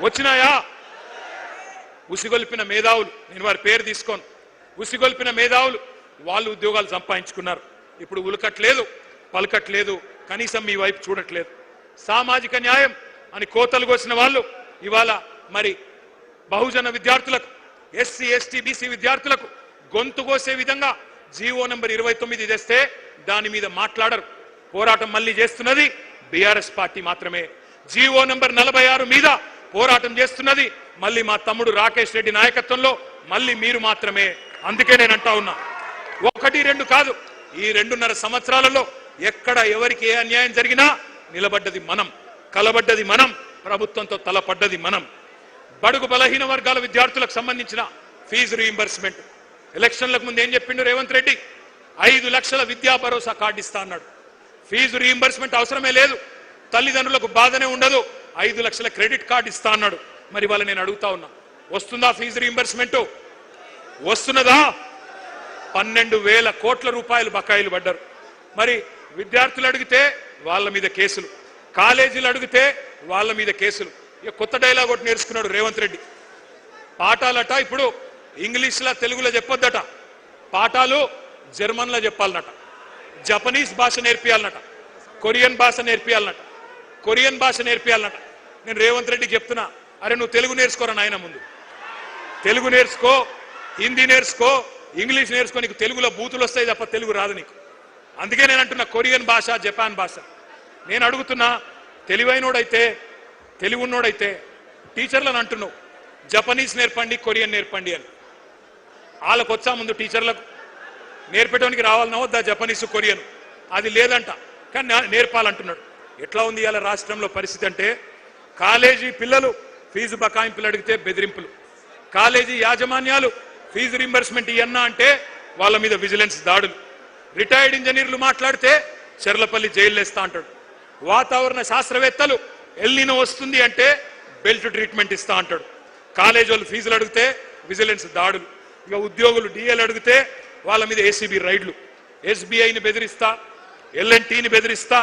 వచ్చినాయా? ఉసిగొల్పిన మేధావులు, నేను వారి పేరు తీసుకోను, ఉసిగొల్పిన మేధావులు వాళ్ళు ఉద్యోగాలు సంపాదించుకున్నారు. ఇప్పుడు ఉలకట్లేదు, పలకట్లేదు, కనీసం మీ వైపు చూడట్లేదు. సామాజిక న్యాయం అని కోతలు కోసిన వాళ్ళు ఇవాళ మరి బహుజన విద్యార్థులకు, ఎస్సీ ఎస్టీ బీసీ విద్యార్థులకు గొంతు కోసే విధంగా జీవో నంబర్ 29 తెస్తే దాని మీద మాట్లాడరు. పోరాటం మళ్ళీ చేస్తున్నది బీఆర్ఎస్ పార్టీ మాత్రమే. జీవో నంబర్ 46 మీద పోరాటం చేస్తున్నది మళ్ళీ మా తమ్ముడు రాకేష్ రెడ్డి నాయకత్వంలో మళ్ళీ మీరు మాత్రమే. అందుకే నేను అంటా ఉన్నా, 1-2 కాదు, ఈ 2.5 సంవత్సరాలలో ఎక్కడ ఎవరికి ఏ అన్యాయం జరిగినా నిలబడ్డది మనం, కలబడ్డది మనం, ప్రభుత్వంతో తలపడ్డది మనం. బడుగు బలహీన వర్గాల విద్యార్థులకు సంబంధించిన ఫీజు రీయింబర్స్మెంట్ ఎలక్షన్లకు ముందు ఏం చెప్పిండు రేవంత్ రెడ్డి? 5 లక్షల విద్యా భరోసా కార్డు ఇస్తా అన్నాడు. ఫీజు రీయింబర్స్మెంట్ అవసరమే లేదు, తల్లిదండ్రులకు బాధనే ఉండదు, 5 లక్షల క్రెడిట్ కార్డు ఇస్తా అన్నాడు. మరి వాళ్ళ నేను అడుగుతా ఉన్నా, వస్తుందా ఫీజు రీయింబర్స్మెంట్? వస్తున్నదా? 12,000 కోట్ల రూపాయలు బకాయిలు పడ్డారు. మరి విద్యార్థులు అడిగితే వాళ్ళ మీద కేసులు, కాలేజీలు అడిగితే వాళ్ళ మీద కేసులు. ఇక కొత్త డైలాగ్ ఒకటి నేర్చుకున్నాడు రేవంత్ రెడ్డి. పాఠాలట ఇప్పుడు ఇంగ్లీష్లో తెలుగులో చెప్పొద్దట, పాఠాలు జర్మన్లో చెప్పాలన్నట, జపనీస్ భాష నేర్పియాలన్నట, కొరియన్ భాష నేర్పియాలన్నట, కొరియన్ భాష నేర్పియాలన్నట. నేను రేవంత్ రెడ్డికి చెప్తున్నా, అరే నువ్వు తెలుగు నేర్చుకోరా నాయన, ముందు తెలుగు నేర్చుకో, హిందీ నేర్చుకో, ఇంగ్లీష్ నేర్చుకో, నీకు తెలుగులో బూతులు వస్తాయి తప్ప తెలుగు రాదు నీకు. అందుకే నేను అంటున్నా కొరియన్ భాష, జపాన్ భాష. నేను అడుగుతున్నా, తెలివైనోడైతే తెలివి ఉన్నోడైతే టీచర్లను అంటున్నావు జపనీస్ నేర్పండి, కొరియన్ నేర్పండి అని. వాళ్ళకు వచ్చా ముందు టీచర్లకు నేర్పడానికి రావాలన్నా వద్దా జపనీసు కొరియన్? అది లేదంట, కానీ నేర్పాలంటున్నాడు. ఎట్లా ఉంది ఇవాళ రాష్ట్రంలో పరిస్థితి అంటే, కాలేజీ పిల్లలు ఫీజు బకాయింపులు అడిగితే బెదిరింపులు, కాలేజీ యాజమాన్యాలు ఫీజు రీంబర్స్మెంట్ ఇయ్యన్నా అంటే వాళ్ళ మీద విజిలెన్స్ దాడులు, రిటైర్డ్ ఇంజనీర్లు మాట్లాడితే చెర్లపల్లి జైలు వేస్తా అంటాడు, వాతావరణ శాస్త్రవేత్తలు ఎల్నినో వస్తుంది అంటే బెల్ట్ ట్రీట్మెంట్ ఇస్తా అంటాడు, కాలేజీ వాళ్ళు ఫీజులు అడిగితే విజిలెన్స్ దాడులు, ఇక ఉద్యోగులు డిఏలు అడిగితే వాళ్ళ మీద ఏసీబీ రైడ్లు, ఎస్బీఐని బెదిరిస్తా, ఎల్ఎన్టీని బెదిరిస్తా,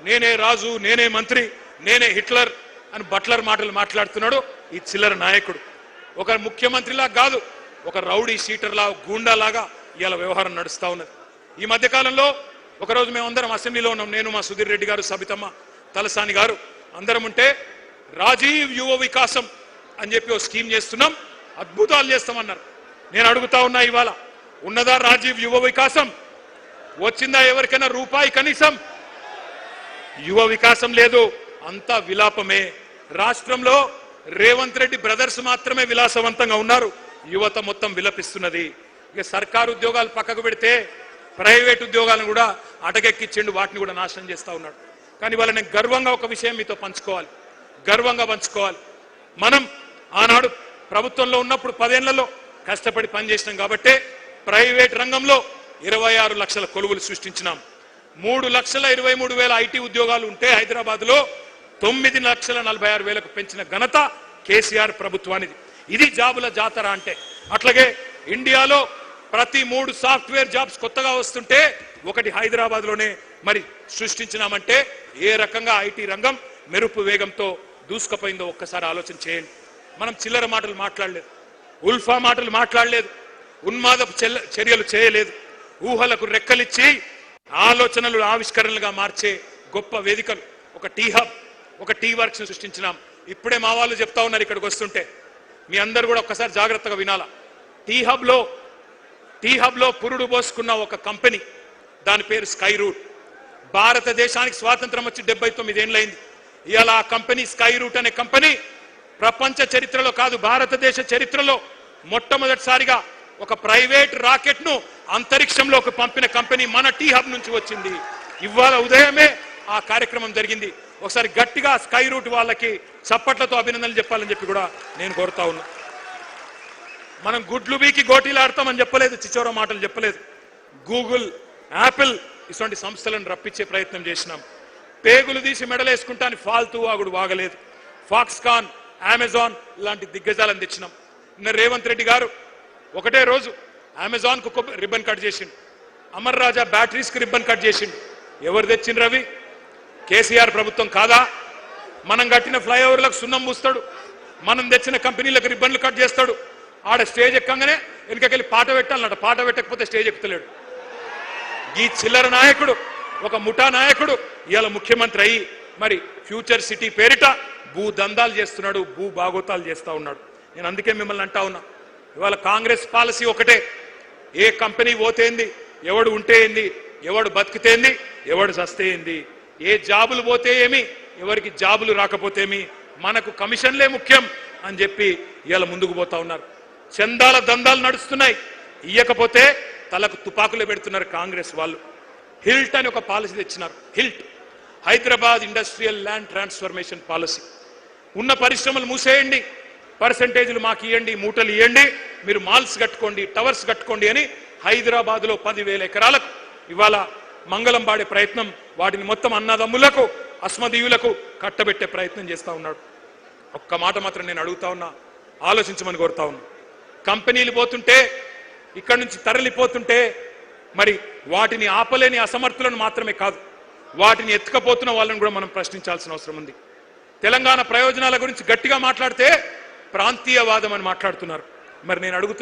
నేనే రాజు, నేనే మంత్రి, నేనే హిట్లర్ అని బట్లర్ మాటలు మాట్లాడుతున్నాడు ఈ చిల్లర నాయకుడు. ఒక ముఖ్యమంత్రిలా కాదు, ఒక రౌడీ షీటర్లా, గూండాలాగా ఇవాళ వ్యవహారం నడుస్తూ ఉన్నది. ఈ మధ్యకాలంలో ఒకరోజు మేమందరం అసెంబ్లీలో ఉన్నాం, నేను, మా సుధీర్ రెడ్డి గారు, సబితమ్మ, తలసాని గారు అందరం ఉంటే, రాజీవ్ యువ వికాసం అని చెప్పి ఒక స్కీమ్ చేస్తున్నాం, అద్భుతాలు చేస్తామన్నారు. నేను అడుగుతా ఉన్నా, ఇవాళ ఉన్నదా రాజీవ్ యువ వికాసం? వచ్చిందా ఎవరికైనా రూపాయి కనీసం? యువ వికాసం లేదు, అంతా విలాపమే. రాష్ట్రంలో రేవంత్ రెడ్డి బ్రదర్స్ మాత్రమే విలాసవంతంగా ఉన్నారు, యువత మొత్తం విలపిస్తున్నది. ఇక సర్కారు ఉద్యోగాలు పక్కకు పెడితే ప్రైవేట్ ఉద్యోగాలను కూడా అటకెక్కిచ్చిండు, వాటిని కూడా నాశనం చేస్తా ఉన్నాడు. కానీ వాళ్ళని గర్వంగా ఒక విషయం మీతో పంచుకోవాలి, గర్వంగా పంచుకోవాలి. మనం ఆనాడు ప్రభుత్వంలో ఉన్నప్పుడు 10 ఏళ్లలో కష్టపడి పనిచేసినాం కాబట్టే ప్రైవేట్ రంగంలో 26 లక్షల కొలువులు సృష్టించినాం. 3,23,000 ఐటీ ఉద్యోగాలు ఉంటే హైదరాబాద్ లో 9,46,000 పెంచిన ఘనత కేసీఆర్ ప్రభుత్వానిది. ఇది జాబుల జాతర అంటే. అట్లాగే ఇండియాలో ప్రతి 3 సాఫ్ట్వేర్ జాబ్స్ కొత్తగా వస్తుంటే ఒకటి హైదరాబాద్ లోనే మరి సృష్టించినామంటే ఏ రకంగా ఐటీ రంగం మెరుపు వేగంతో దూసుకుపోయిందో ఒక్కసారి ఆలోచన చేయండి. మనం చిల్లర మాటలు మాట్లాడలేదు, ఉల్ఫా మాటలు మాట్లాడలేదు, ఉన్మాదపు చర్యలు చేయలేదు, ఊహలకు రెక్కలిచ్చి ఆలోచనలు ఆవిష్కరణలుగా మార్చే గొప్ప వేదికలు, ఒక టీ హబ్, ఒక టీ వర్క్స్ సృష్టించినాం. ఇప్పుడే మా వాళ్ళు చెప్తా ఉన్నారు ఇక్కడికి వస్తుంటే, మీ అందరు కూడా ఒక్కసారి జాగ్రత్తగా వినాలా. టీ హబ్ లో పురుడు పోసుకున్న ఒక కంపెనీ, దాని పేరు స్కై రూట్. భారతదేశానికి స్వాతంత్రం వచ్చి 79 ఏళ్ళైంది. ఇవాళ ఆ కంపెనీ స్కై రూట్ అనే కంపెనీ ప్రపంచ చరిత్రలో కాదు, భారతదేశ చరిత్రలో మొట్టమొదటిసారిగా ఒక ప్రైవేట్ రాకెట్ ను అంతరిక్షంలోకి పంపిన కంపెనీ మన టీ హబ్ నుంచి వచ్చింది. ఇవాళ ఉదయమే ఆ కార్యక్రమం జరిగింది. ఒకసారి గట్టిగా స్కై రూట్ వాళ్ళకి చప్పట్లతో అభినందనలు చెప్పాలని చెప్పి కూడా నేను కోరుతా ఉన్నా. మనం గుడ్లు బీకి గోటీలు ఆడతామని చెప్పలేదు, చిచోర మాటలు చెప్పలేదు. గూగుల్, యాపిల్ ఇటువంటి సంస్థలను రప్పించే ప్రయత్నం చేసినాం. పేగులు తీసి మెడలేసుకుంటాను ఫాల్తూ వాగుడు వాగలేదు. ఫాక్స్కాన్, అమెజాన్ లాంటి దిగ్గజాలను తెచ్చినాం. నిన్న రేవంత్ రెడ్డి గారు ఒకటే రోజు అమెజాన్ కు రిబ్బన్ కట్ చేసిండు, అమర్ రాజా బ్యాటరీస్ కి రిబ్బన్ కట్ చేసిండు. ఎవరు తెచ్చిండ్రు అవి? కేసీఆర్ ప్రభుత్వం కాదా? మనం కట్టిన ఫ్లైఓవర్లకు సున్నం పూస్తాడు, మనం తెచ్చిన కంపెనీలకు రిబ్బన్లు కట్ చేస్తాడు. ఆడ స్టేజ్ ఎక్కగానే వెనుకకెళ్ళి పాట పెట్టాలన్నట. పాట పెట్టకపోతే స్టేజ్ ఎక్కుతలేడు. ఈ చిల్లర నాయకుడు, ఒక ముఠా నాయకుడు ఇవాళ ముఖ్యమంత్రి అయ్యి మరి ఫ్యూచర్ సిటీ పేరిట భూ దందాలు చేస్తున్నాడు, భూ బాగోతాలు చేస్తా ఉన్నాడు. నేను అందుకే మిమ్మల్ని అంటా ఉన్నా, ఇవాళ కాంగ్రెస్ పాలసీ ఒకటే, ఏ కంపెనీ పోతేంది, ఎవడు ఉంటే ఏంది, ఎవడు బతికితేంది, ఎవడు చస్తేంది, ఏ జాబులు పోతే ఏమి, ఎవరికి జాబులు రాకపోతేమి, మనకు కమిషన్లే ముఖ్యం అని చెప్పి ఇవాళ ముందుకు పోతా ఉన్నారు. చందాల దందాలు నడుస్తున్నాయి. ఇయ్యకపోతే తలకు తుపాకులు పెడుతున్నారు కాంగ్రెస్ వాళ్ళు. హిల్ట్ అని ఒక పాలసీ తెచ్చినారు. HILT, Hyderabad industrial land transformation policy. ఉన్న పరిశ్రమలు మూసేయండి, పర్సంటేజ్లు మాకు ఇవ్వండి, మూటలు ఇవ్వండి, మీరు మాల్స్ కట్టుకోండి, టవర్స్ కట్టుకోండి అని హైదరాబాద్లో 10,000 ఎకరాలకు ఇవాళ మంగళం పాడే ప్రయత్నం, వాటిని మొత్తం అన్నదమ్ములకు అస్మదీయులకు కట్టబెట్టే ప్రయత్నం చేస్తా ఉన్నాడు. ఒక్క మాట మాత్రం నేను అడుగుతా ఉన్నా, ఆలోచించమని కోరుతా ఉన్నా. కంపెనీలు పోతుంటే, ఇక్కడి నుంచి తరలిపోతుంటే మరి వాటిని ఆపలేని అసమర్థులను మాత్రమే కాదు, వాటిని ఎత్తుకపోతున్న వాళ్ళని కూడా మనం ప్రశ్నించాల్సిన అవసరం ఉంది. తెలంగాణ ప్రయోజనాల గురించి గట్టిగా మాట్లాడితే ప్రాంతీయవాదం అని మాట్లాడుతున్నారు. మరి నేను అడుగుతున్నా,